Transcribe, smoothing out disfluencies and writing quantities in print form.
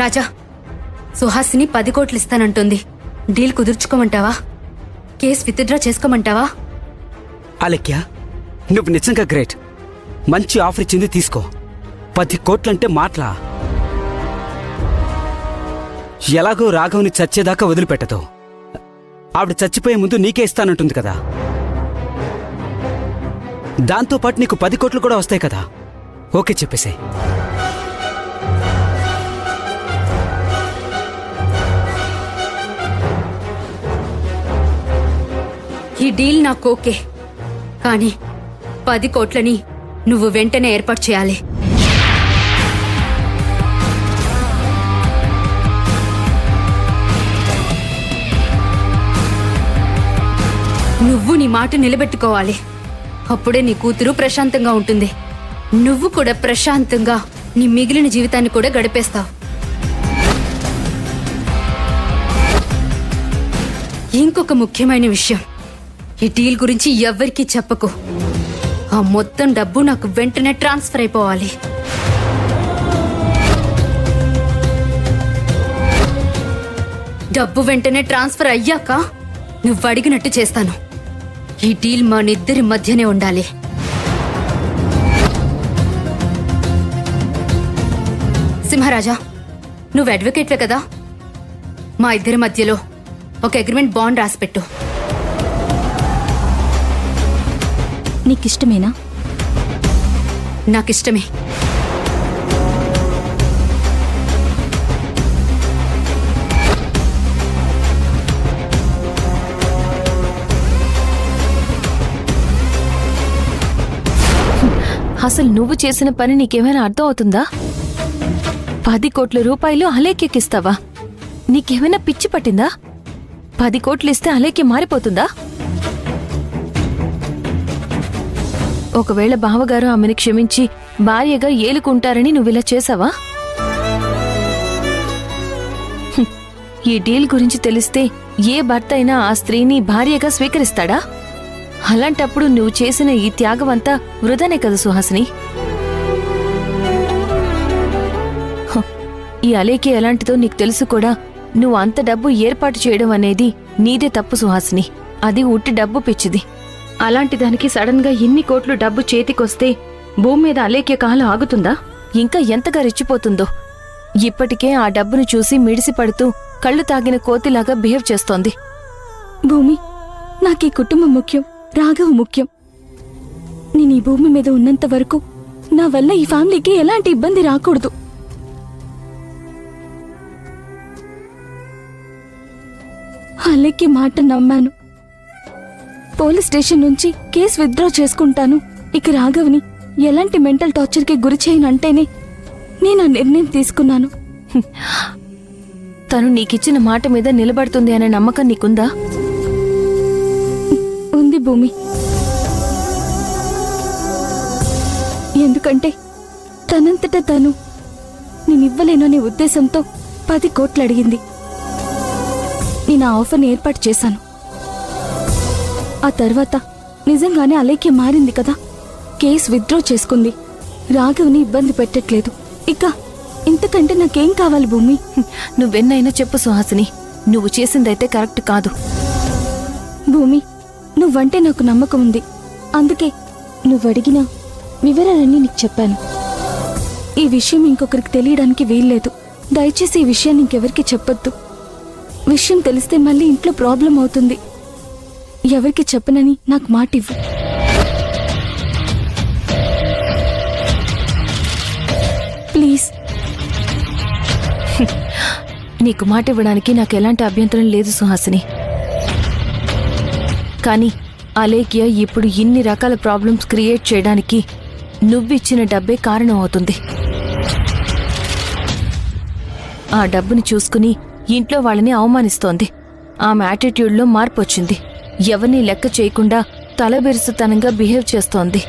రాజా, సుహాసిని 10 కోట్లు ఇస్తానంటుంది. డీల్ కుదుర్చుకోమంటావా? కేసు విత్డ్రా చేసుకోమంటావా? అలెక్య, నువ్వు నిజంగా గ్రేట్. మంచి ఆఫర్ ఇచ్చింది, తీసుకో. 10 కోట్లంటే మాటలా? ఎలాగో రాఘవ్ని చచ్చేదాకా వదిలిపెట్టదు. ఆవిడ చచ్చిపోయే ముందు నీకే ఇస్తానంటుంది కదా. దాంతోపాటు నీకు 10 కోట్లు కూడా వస్తాయి కదా. ఓకే చెప్పేసాయి. ఈ డీల్ నాకు ఓకే, కానీ 10 కోట్లని నువ్వు వెంటనే ఏర్పాటు చేయాలి. నువ్వు నీ మాట నిలబెట్టుకోవాలి. అప్పుడే నీ కూతురు ప్రశాంతంగా ఉంటుంది. నువ్వు కూడా ప్రశాంతంగా నీ మిగిలిన జీవితాన్ని కూడా గడిపేస్తావు. ఇంకొక ముఖ్యమైన విషయం, ఈ డీల్ గురించి ఎవ్వరికీ చెప్పకు. ఆ మొత్తం డబ్బు నాకు వెంటనే ట్రాన్స్ఫర్ అయిపోవాలి. డబ్బు వెంటనే ట్రాన్స్ఫర్ అయ్యాక నువ్వు అడిగినట్టు చేస్తాను. ఈ డీల్ మనిద్దరి మధ్యనే ఉండాలి. సింహరాజా, నువ్వు అడ్వకేట్వే కదా, మా ఇద్దరి మధ్యలో ఒక అగ్రిమెంట్ బాండ్ రాసిపెట్టు. నీకిష్టమేనా? నాకిష్టమే. అసలు నువ్వు చేసిన పని నీకేమైనా అర్థం అవుతుందా? 10 కోట్ల రూపాయలు అలేఖ్యకిస్తావా? నీకేమైనా పిచ్చి పట్టిందా? 10 కోట్లు ఇస్తే అలేఖ్య మారిపోతుందా? ఒకవేళ బావగారు ఆమెను క్షమించి భార్యగా ఏలుకుంటారని నువ్విలా చేసావా? ఈ డీల్ గురించి తెలిస్తే ఏ భర్త అయినా ఆ స్త్రీని భార్యగా స్వీకరిస్తాడా? అలాంటప్పుడు నువ్వు చేసిన ఈ త్యాగమంతా వృధానే కదా సుహాసిని. ఈ అలేఖ్య ఎలాంటిదో నీకు తెలుసు కూడా. నువ్వు అంత డబ్బు ఏర్పాటు చేయడం అనేది నీదే తప్పు సుహాసిని. అది ఉట్టి డబ్బు పిచ్చిది. అలాంటి దానికి సడన్ గా ఇన్ని కోట్లు డబ్బు చేతికొస్తే భూమి మీద అలేఖ్య కాలం ఆగుతుందా? ఇంకా ఎంతగా రెచ్చిపోతుందో. ఇప్పటికే ఆ డబ్బును చూసి మిడిసిపడుతూ కళ్ళు తాగిన కోతిలాగా బిహేవ్ చేస్తోంది. భూమి, నాకీ కుటుంబం ముఖ్యం, రాఘవ్ ముఖ్యం. నేను ఈ భూమి మీద ఉన్నంత వరకు నా వల్ల ఈ ఫ్యామిలీకి ఎలాంటి ఇబ్బంది రాకూడదు. అలేఖ్య మాట నమ్మాను. పోలీస్ స్టేషన్ నుంచి కేసు విత్డ్రా చేసుకుంటాను. ఇక రాఘవ్ని ఎలాంటి మెంటల్ టార్చర్కి గురి చేయనంటేనే నేను ఆ నిర్ణయం తీసుకున్నాను. తను నీకిచ్చిన మాట మీద నిలబడుతుంది అనే నమ్మకం నీకుందా? ఉంది భూమి. ఎందుకంటే తనంతట తను నేనివ్వలేననే ఉద్దేశంతో 10 కోట్లు అడిగింది. నేను ఆ ఆఫర్ని ఏర్పాటు చేశాను. ఆ తర్వాత నిజంగానే అలేఖ్య మారింది కదా. కేసు విత్డ్రా చేసుకుంది. రాఘవ్ని ఇబ్బంది పెట్టట్లేదు. ఇక ఇంతకంటే నాకేం కావాలి భూమి? నువ్వెన్నైనా చెప్పు సుహాసిని, నువ్వు చేసిందైతే కరెక్ట్ కాదు. భూమి, నువ్వంటే నాకు నమ్మకం ఉంది. అందుకే నువ్వడిగిన వివరాలన్నీ నీకు చెప్పాను. ఈ విషయం ఇంకొకరికి తెలియడానికి వీల్లేదు. దయచేసి ఈ విషయాన్ని ఇంకెవరికి చెప్పొద్దు. విషయం తెలిస్తే మళ్ళీ ఇంట్లో ప్రాబ్లం అవుతుంది. ఎవరికి చెప్పనని నాకు మాట ఇవ్వు. ప్లీజ్. నీకు మాట ఇవ్వడానికి నాకు ఎలాంటి అభ్యంతరం లేదు సుహాసిని. కానీ అలేఖ్య ఇప్పుడు ఇన్ని రకాల ప్రాబ్లమ్స్ క్రియేట్ చేయడానికి నువ్విచ్చిన డబ్బే కారణం అవుతుంది. ఆ డబ్బుని చూసుకుని ఇంట్లో వాళ్ళని అవమానిస్తోంది. ఆమె యాటిట్యూడ్లో మార్పు వచ్చింది. ఎవరినీ లెక్క చేయకుండా తలబెరుసుతనంగా బిహేవ్ చేస్తోంది.